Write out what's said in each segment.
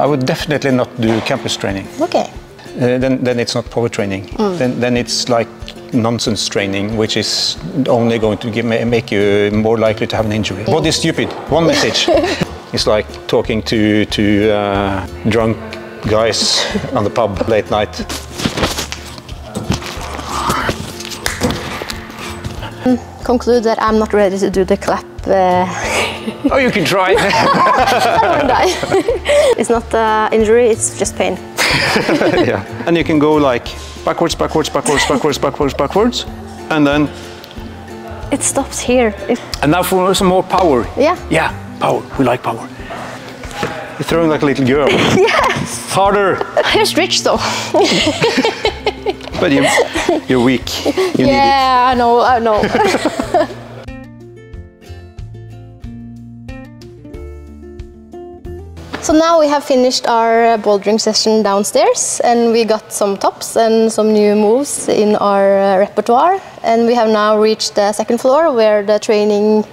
I would definitely not do campus training. Okay. Then it's not power training. Then it's like nonsense training, which is only going to make you more likely to have an injury. Body is stupid. One message. It's like talking to drunk guys on the pub late night. Conclude that I'm not ready to do the clap. Oh, you can try. I don't want to die. It's not injury, it's just pain. Yeah, and you can go like backwards, backwards, backwards, backwards, backwards, backwards, and then it stops here. And now for some more power. Yeah. Yeah, power. We like power. You're throwing like a little girl. Yes. Harder. Here's rich though. But you're weak. You need it. I know. So now we have finished our bouldering session downstairs, and we got some tops and some new moves in our repertoire. And we have now reached the second floor where the training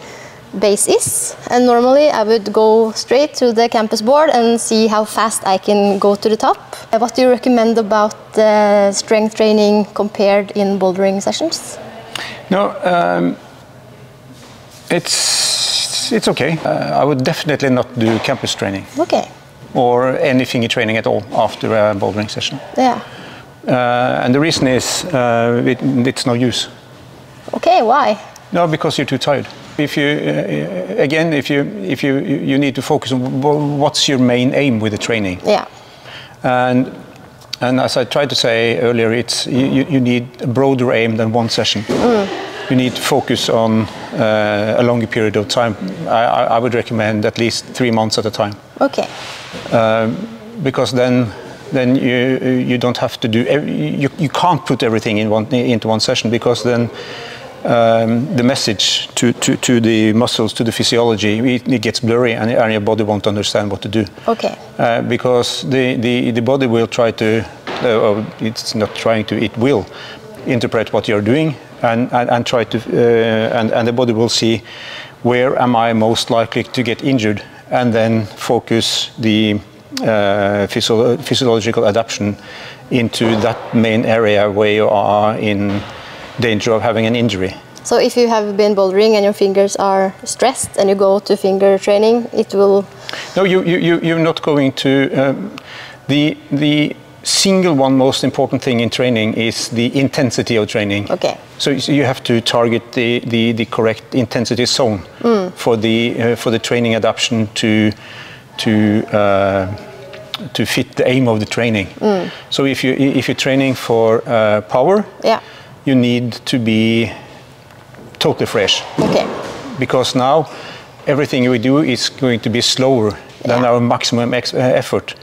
base is. And normally I would go straight to the campus board and see how fast I can go to the top. What do you recommend about the strength training compared in bouldering sessions? No, it's okay. I would definitely not do campus training. Okay. Or any finger training at all after a bouldering session. Yeah. And the reason is it's no use. Okay, why? No, because you're too tired. If you again, if you need to focus on what's your main aim with the training. Yeah. And as I tried to say earlier, you need a broader aim than one session. You need to focus on a longer period of time. I would recommend at least 3 months at a time. Okay. Because then you don't have to do you can't put everything into one session, because then the message to the muscles, to the physiology, it gets blurry, and your body won't understand what to do. Okay. Because the body will try to, it's not trying to, it will interpret what you're doing, and try to, and the body will see where am I most likely to get injured, and then focus the physiological adaptation into that main area where you are in danger of having an injury. So if you have been bouldering and your fingers are stressed and you go to finger training, it will... No, you're not going to... The single one most important thing in training is the intensity of training. Okay. So you have to target the correct intensity zone for the training adaptation to fit the aim of the training. So if you're training for power, yeah, you need to be totally fresh. Okay. Because now everything we do is going to be slower than our maximum effort,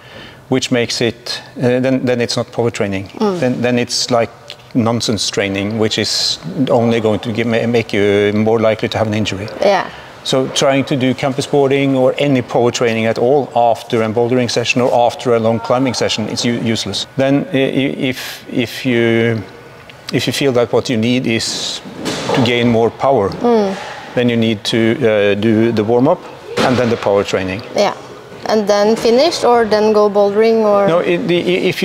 which makes it then it's not power training. Then it's like nonsense training, which is only going to make you more likely to have an injury. Yeah. So trying to do campus boarding or any power training at all after a bouldering session or after a long climbing session, it's useless. Then if you feel that what you need is to gain more power, then you need to do the warm-up and then the power training. Yeah. And then finish, or then go bouldering, or? No, if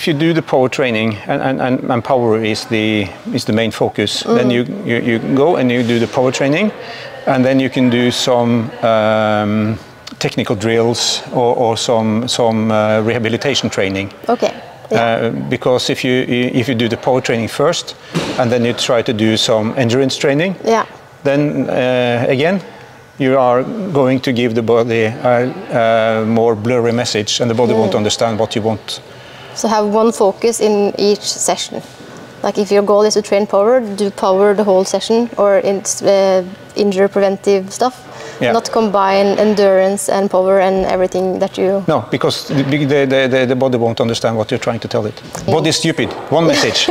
you do the power training and power is the main focus, then you go and you do the power training, and then you can do some technical drills or some rehabilitation training. Okay. Yeah. Because if you do the power training first and then you try to do some endurance training, yeah, then again you are going to give the body a more blurry message, and the body won't understand what you want. So have one focus in each session. Like if your goal is to train power, do power the whole session, or injury preventive stuff. Yeah. Not combine endurance and power and everything that you... No, because the body won't understand what you're trying to tell it. Yeah. Body is stupid. One message.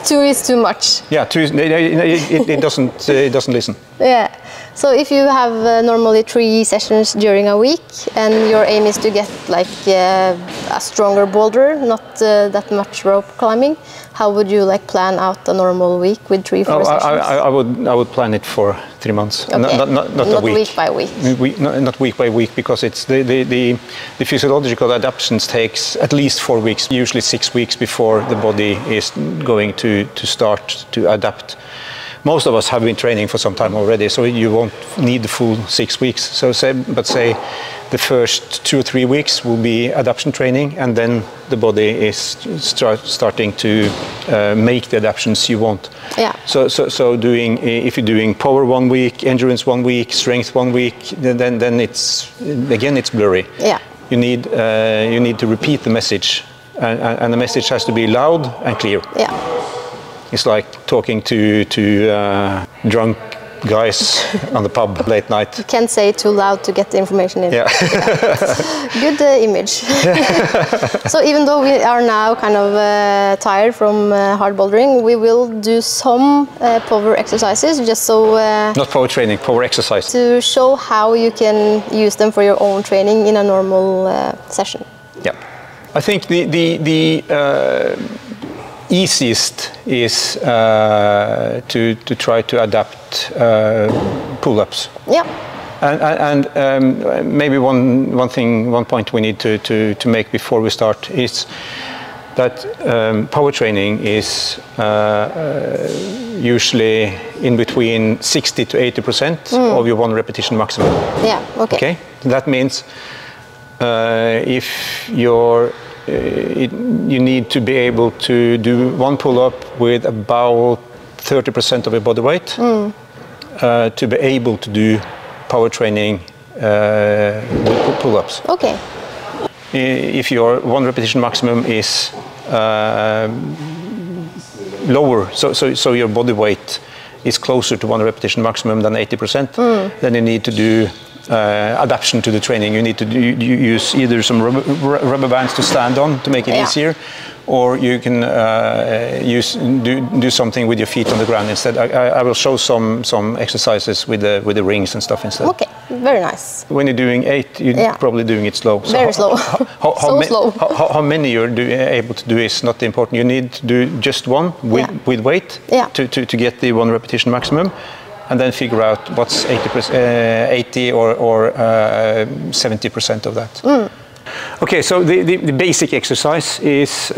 Two is too much. Yeah, it doesn't listen. Yeah. So if you have normally 3 sessions during a week and your aim is to get like a stronger boulder, not that much rope climbing, how would you like plan out a normal week with 3-4 sessions? I would plan it for 3 months. Okay. Not week by week. Not week by week, because it's the physiological adaptations takes at least 4 weeks, usually 6 weeks before the body is going to start to adapt. Most of us have been training for some time already, so you won't need the full 6 weeks. So say the first 2 or 3 weeks will be adaptation training, and then the body is starting to make the adaptations you want. Yeah. So if you're doing power 1 week, endurance 1 week, strength 1 week, then it's blurry. Yeah. You need to repeat the message, and the message has to be loud and clear. Yeah. It's like talking to drunk guys on the pub late night. You can't say too loud to get the information in. Yeah. Good image. So even though we are now kind of tired from hard bouldering, we will do some power exercises, just so... Not power training, power exercise. To show how you can use them for your own training in a normal session. Yeah. I think the easiest is to try to adapt pull-ups. Yeah. And maybe one point we need to make before we start is that power training is usually in between 60 to 80% of your 1 repetition maximum. Yeah. Okay. Okay. That means if you need to be able to do 1 pull-up with about 30% of your body weight to be able to do power training with pull-ups. Okay. If your 1 repetition maximum is lower, so your body weight is closer to 1 repetition maximum than 80%, then you need to do adaptation to the training. You need to use either some rubber bands to stand on to make it easier, or you can do something with your feet on the ground instead. I will show some exercises with the rings and stuff instead. Okay, very nice. When you're doing 8, you're probably doing it slow. So very slow. slow. How many you're able to do is not important. You need to do just 1 with weight to get the 1 repetition maximum, and then figure out what's 80 or 70% of that. Okay, so the basic exercise is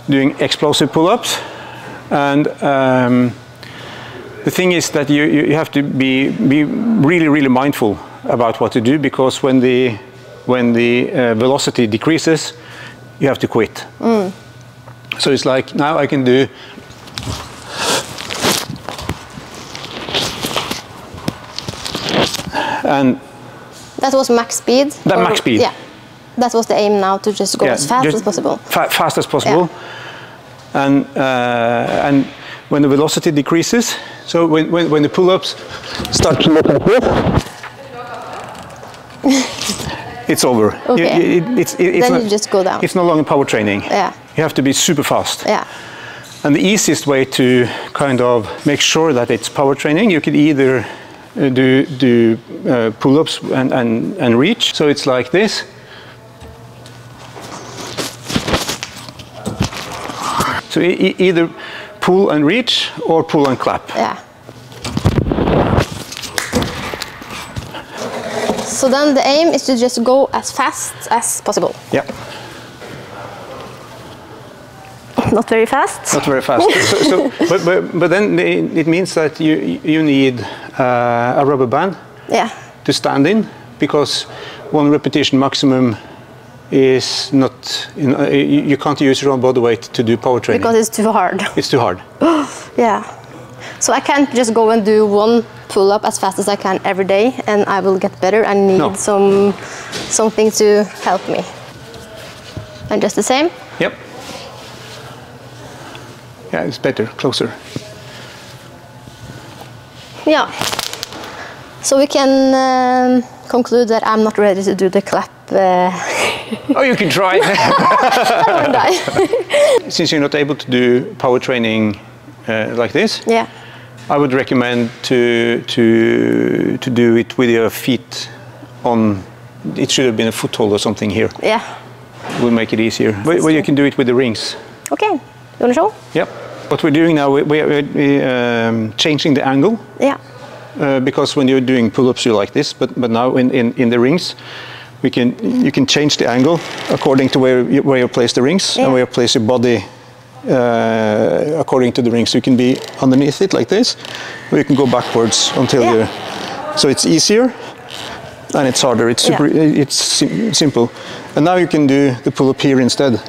doing explosive pull-ups, and the thing is that you have to be really mindful about what to do, because when the velocity decreases, you have to quit. So it's like, now I can do and that was max speed? Max speed. Yeah. That was the aim now, to just go as fast as possible. Fast as possible. Yeah. And when the velocity decreases, so when the pull-ups start to look like this, it's over. Okay. Then you just go down. It's no longer power training. Yeah. You have to be super fast. Yeah. And the easiest way to kind of make sure that it's power training, you could either do pull-ups and reach. So it's like this. So either pull and reach or pull and clap. Yeah. So then the aim is to just go as fast as possible. Yeah. Not very fast. Not very fast. But then it means that you need a rubber band to stand in, because 1 repetition maximum is not, you can't use your own body weight to do power training. Because it's too hard. It's too hard. Yeah. So I can't just go and do 1 pull-up as fast as I can every day and I will get better. I need something to help me. And just the same? Yep. Yeah, it's better, closer. Yeah. So we can conclude that I'm not ready to do the clap. Oh, you can try. I won't die. Since you're not able to do power training like this, I would recommend to do it with your feet on. It should have been a foothold or something here. Yeah. It will make it easier. But you can do it with the rings. Okay. You want to show? Yep. What we're doing now, we're changing the angle. Yeah. Because when you're doing pull-ups, you like this, but now in the rings, you can change the angle according to where you place the rings and where you place your body according to the rings. So you can be underneath it like this, or you can go backwards until you. So it's easier and it's harder. It's simple. And now you can do the pull-up here instead,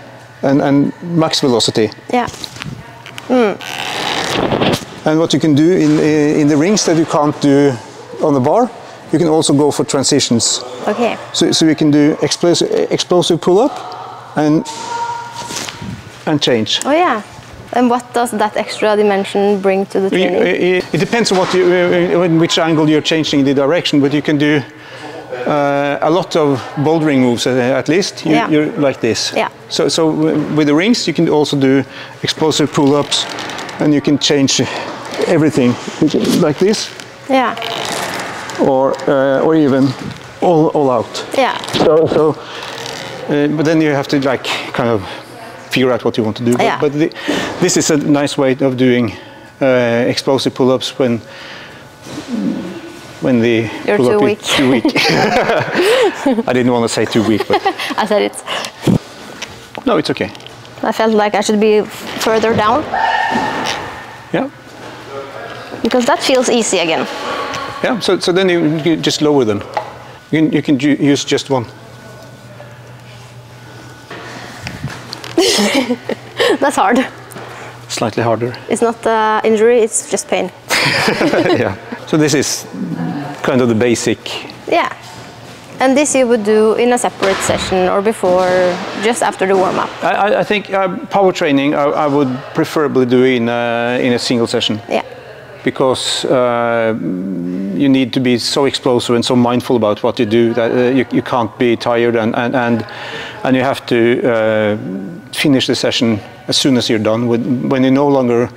and max velocity. Yeah. And what you can do in the rings that you can't do on the bar, you can also go for transitions. Okay. So you can do explosive pull-up and change. Oh yeah. And what does that extra dimension bring to the training? It depends on in which angle you're changing the direction, but you can do a lot of bouldering moves at least. You're like this. Yeah. So with the rings, you can also do explosive pull-ups, and you can change everything like this. Yeah. Or even all out. Yeah. But then you have to like kind of figure out what you want to do. Yeah. But this is a nice way of doing explosive pull-ups when the You're pull-up too weak. is too weak. I didn't want to say too weak, but I said it. No, it's okay. I felt like I should be further down. Yeah. Because that feels easy again. Yeah. So then you just lower them. You can use just one. That's hard. Slightly harder. It's not injury, it's just pain. Yeah. So this is kind of the basic. Yeah. And this you would do in a separate session or before, just after the warm-up? I think power training I would preferably do in a single session. Yeah. Because you need to be so explosive and so mindful about what you do that you can't be tired and you have to finish the session as soon as you're done. When you're no longer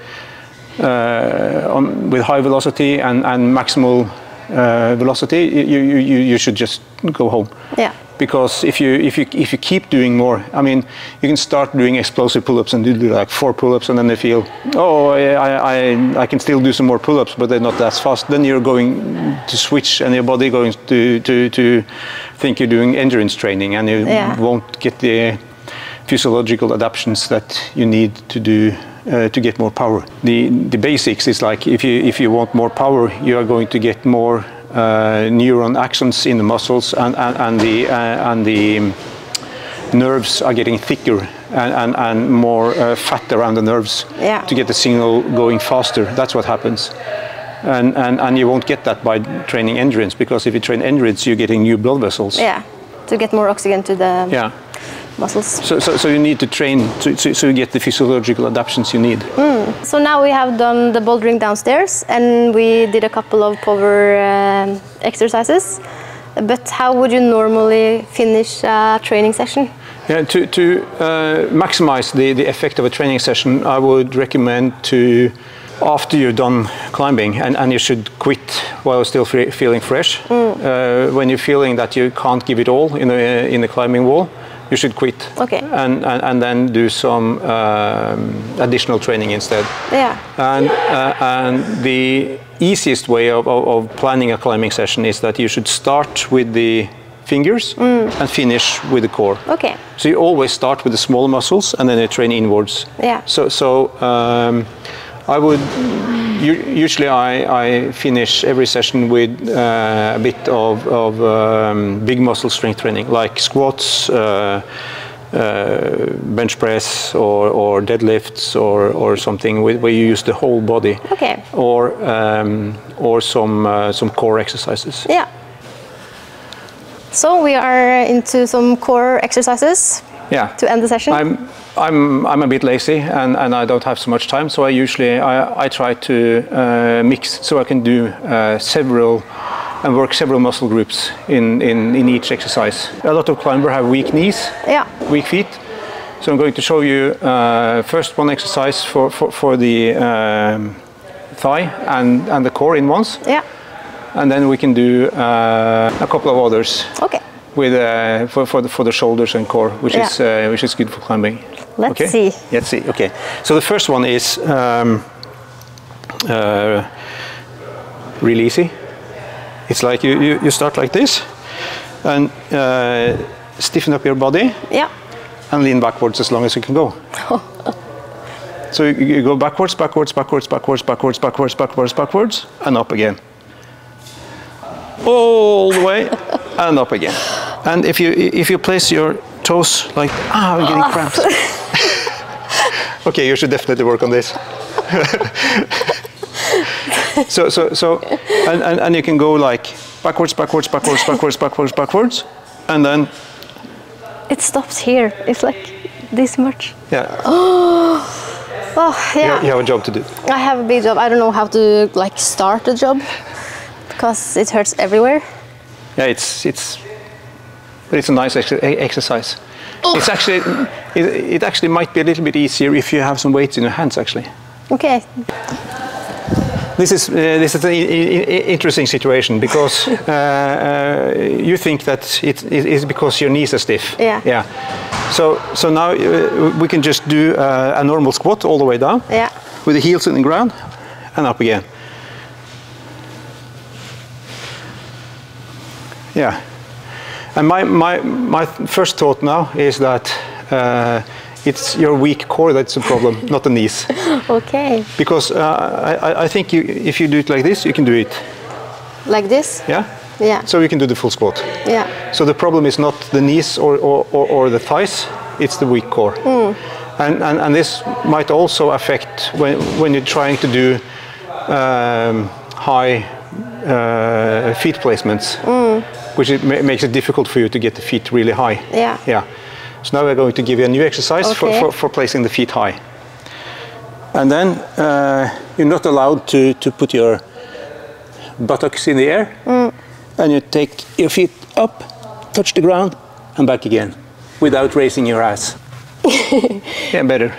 with high velocity and maximal velocity, you should just go home. Yeah. Because if you keep doing more, I mean, you can start doing explosive pull-ups and do like 4 pull-ups, and then they feel, oh, I can still do some more pull-ups, but they're not that fast. Then you're going to switch, and your body going to think you're doing endurance training, and you won't get the physiological adaptations that you need to do to get more power. The basics is like if you want more power, you are going to get more neuron actions in the muscles, and the nerves are getting thicker and more fat around the nerves to get the signal going faster. That's what happens. And you won't get that by training endurance, because if you train endurance, you're getting new blood vessels. Yeah, to get more oxygen to the muscles. So you need to train so you get the physiological adaptations you need. So now we have done the bouldering downstairs, and we did a couple of power exercises. But how would you normally finish a training session? Yeah, to maximize the effect of a training session, I would recommend to, after you're done climbing, and you should quit while you're still feeling fresh. When you're feeling that you can't give it all in the climbing wall, you should quit. Okay. And then do some additional training instead. Yeah. And the easiest way of planning a climbing session is that you should start with the fingers and finish with the core. Okay. So you always start with the small muscles and then you train inwards. Yeah. So I would usually I finish every session with a bit of big muscle strength training, like squats, bench press, or deadlifts, or something where you use the whole body. Okay. Or some core exercises. Yeah. So we are into some core exercises. Yeah. To end the session. I'm a bit lazy and I don't have so much time, so I try to mix, so I can do work several muscle groups in each exercise. A lot of climbers have weak knees, weak feet, so I'm going to show you first one exercise for the thigh and the core in once. Yeah. And then we can do a couple of others. Okay. for the shoulders and core, which is good for climbing. Let's see. Let's see. Okay. So the first one is really easy. It's like you start like this, and stiffen up your body. Yeah. And lean backwards as long as you can go. So you go backwards, backwards, backwards, backwards, backwards, backwards, backwards, backwards, and up again. All the way, and up again. And if you place your toes like, I'm getting cramps. Okay, you should definitely work on this. and you can go like backwards, backwards, backwards, backwards, backwards, backwards, and then it stops here. It's like this much. Yeah. Oh, yeah. You have a job to do. I have a big job. I don't know how to like start a job because it hurts everywhere. Yeah, it's a nice exercise. Oh. It's actually it actually might be a little bit easier if you have some weights in your hands actually. Okay. This is an interesting situation because you think that it is because your knees are stiff. Yeah. Yeah. So now we can just do a normal squat all the way down. Yeah. With the heels in the ground and up again. Yeah. And my first thought now is that it's your weak core that's the problem, not the knees. Okay. Because I think if you do it like this, you can do it. Like this? Yeah? Yeah. So you can do the full squat. Yeah. So the problem is not the knees or the thighs, it's the weak core. Mm. And this might also affect when you're trying to do high feet placements, which makes it difficult for you to get the feet really high. Yeah. Yeah. So now we're going to give you a new exercise for placing the feet high. And then you're not allowed to put your buttocks in the air. Mm. And you take your feet up, touch the ground, and back again, without raising your ass. Yeah, better.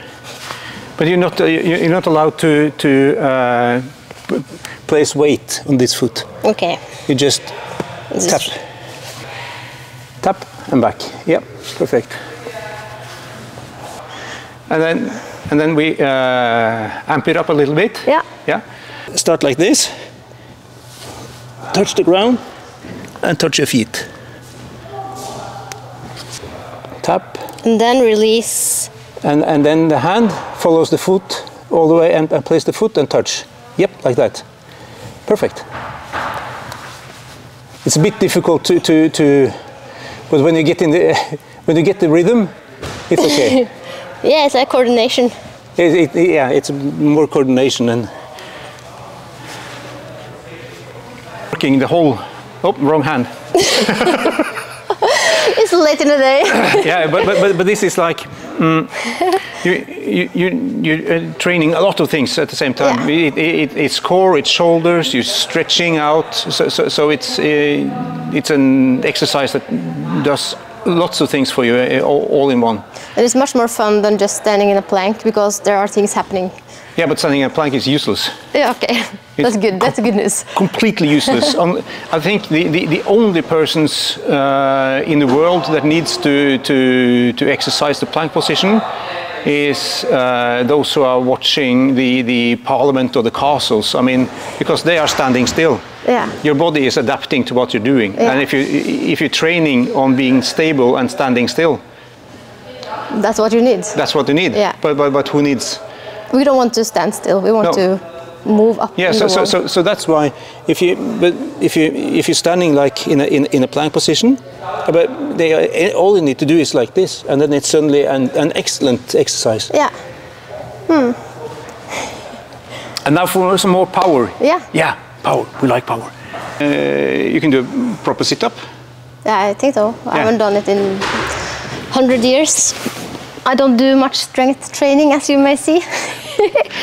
But you're not allowed to place weight on this foot. Okay. You just tap and back. Yep, perfect. And then we amp it up a little bit. Yeah. Yeah. Start like this. Touch the ground and touch your feet. Tap. And then release. And then the hand follows the foot all the way and place the foot and touch. Yep, like that. Perfect. It's a bit difficult but when you get the rhythm, it's okay. Yeah, it's like coordination. Yeah, it's more coordination and working the whole. Oh, wrong hand. It's late in the day. Yeah, but this is like you're training a lot of things at the same time. Yeah. It's core, it's shoulders. You're stretching out. So it's an exercise that does lots of things for you all in one. It is much more fun than just standing in a plank because there are things happening. Yeah, but standing in a plank is useless. Yeah, okay. That's good. That's good news. Completely useless. I think the only persons in the world that needs to exercise the plank position is those who are watching the parliament or the castles. I mean, because they are standing still. Yeah. Your body is adapting to what you're doing. Yeah. And if you're training on being stable and standing still, that's what you need. That's what you need. Yeah. But who needs? We don't want to stand still. We want to move up. Yeah. So that's why if you're standing like in a plank position, but all you need to do is like this, and then it's suddenly an excellent exercise. Yeah. Hmm. And now for some more power. Yeah. Yeah. Power. We like power. You can do a proper sit-up. Yeah, I think so. I haven't done it in 100 years. I don't do much strength training, as you may see.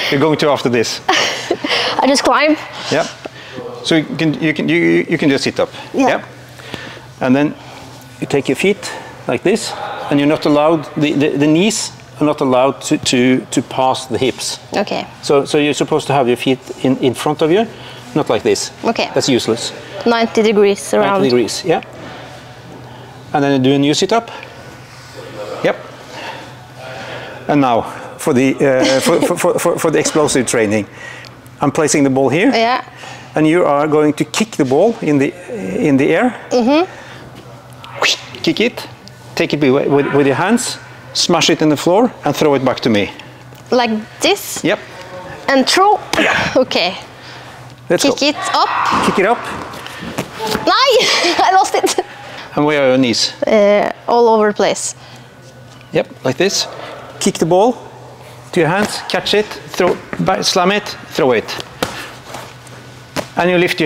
You're going to after this. I just climb. Yeah. So you can just sit up. Yeah. And then you take your feet like this, and you're not allowed the knees are not allowed to pass the hips. Okay. So you're supposed to have your feet in front of you, not like this. Okay. That's useless. 90 degrees around. 90 degrees. Yeah. And then do a new sit-up. Yep. And now for the for the explosive training, I'm placing the ball here. Yeah. And you are going to kick the ball in the air. Mm-hmm. Kick it. Take it with your hands. Smash it in the floor and throw it back to me. Like this? Yep. And throw? Yeah. Okay. Let's Kick go. it up. Kick it up. No! I lost it. And where are your knees? All over the place. Yep, like this. Kick the ball to your hands, catch it, throw, slam it, throw it. And you lift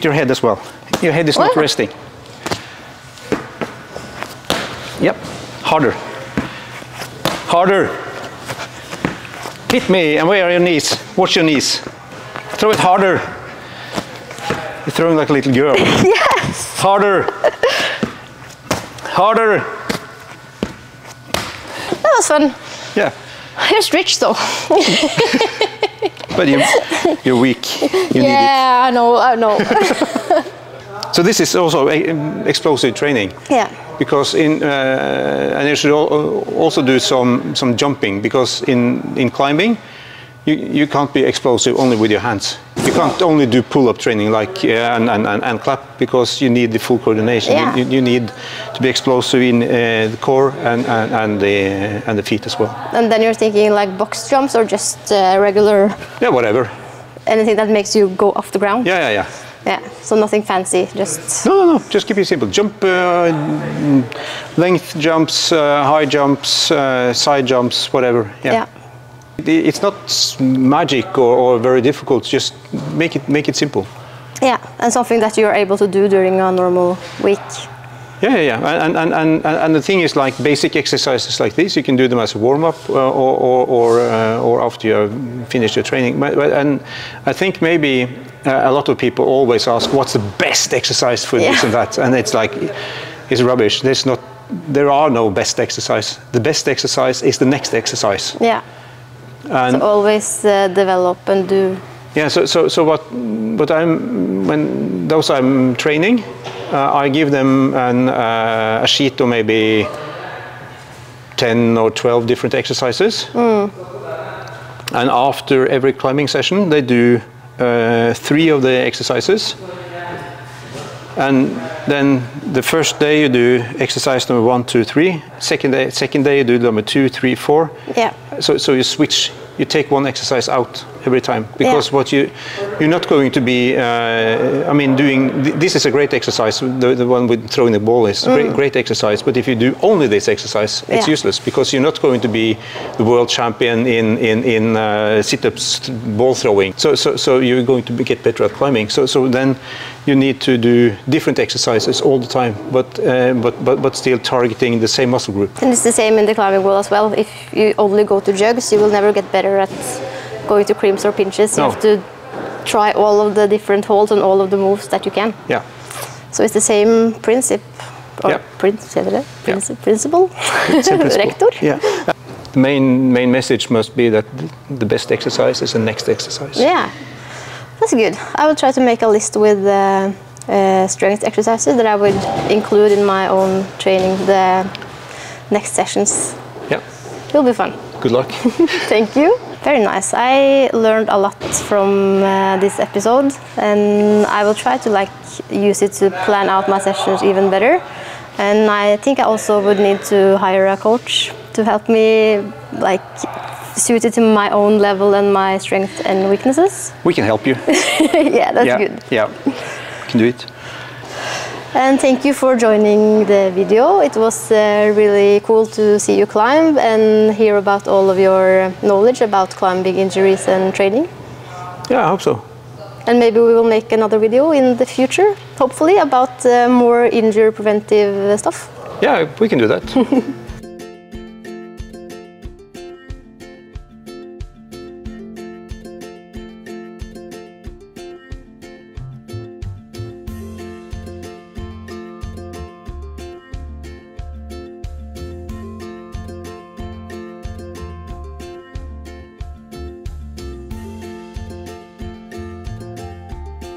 your head as well. Your head is not resting. Yep, harder. Harder. Hit me, and where are your knees? Watch your knees. Throw it harder. You're throwing like a little girl. Yes! Harder. Harder. That was fun. Yeah. You're rich though. But you're weak. You need it. Yeah, I know. So this is also explosive training. Yeah. Because and you should also do some jumping, because in climbing you can't be explosive only with your hands. You can't only do pull-up training like and clap, because you need the full coordination. Yeah. You need to be explosive in the core and the feet as well. And then you're thinking like box jumps or just regular? Yeah, whatever. Anything that makes you go off the ground? Yeah. Yeah, so nothing fancy, just... No, just keep it simple. Jump, length jumps, high jumps, side jumps, whatever. Yeah. It's not magic or very difficult, just make it simple. Yeah, and something that you're able to do during a normal week. Yeah. And the thing is, like basic exercises like this, you can do them as a warm-up or after you have finished your training. And I think maybe a lot of people always ask, what's the best exercise for this and that? And it's like, it's rubbish. There are no best exercise. The best exercise is the next exercise. Yeah. And so always develop and do. Yeah. So when those I'm training, I give them a sheet of maybe 10 or 12 different exercises. And after every climbing session, they do 3 of the exercises. And then the first day you do exercise number 1, 2, 3. Second day you do number 2, 3, 4. Yeah. So you switch. You take one exercise out every time, because what you're not going to be. I mean, this is a great exercise. The one with throwing the ball is great exercise. But if you do only this exercise, it's useless, because you're not going to be the world champion in sit-ups, ball throwing. So you're going to get better at climbing. So then you need to do different exercises all the time, but still targeting the same muscle group. And it's the same in the climbing world as well. If you only go to jugs, you will never get better at going to crimps or pinches. You have to try all of the different holds and all of the moves that you can. Yeah. So it's the same principle. Or principle. Rector. Yeah. The main message must be that the best exercise is the next exercise. Yeah. That's good. I will try to make a list with strength exercises that I would include in my own training the next sessions. Yeah. It'll be fun. Good luck. Thank you. Very nice. I learned a lot from this episode, and I will try to use it to plan out my sessions even better. And I think I also would need to hire a coach to help me suit it to my own level and my strengths and weaknesses. We can help you. Yeah, that's good. Yeah, can do it. And thank you for joining the video. It was really cool to see you climb and hear about all of your knowledge about climbing injuries and training. Yeah, I hope so. And maybe we will make another video in the future, hopefully, about more injury preventive stuff. Yeah, we can do that.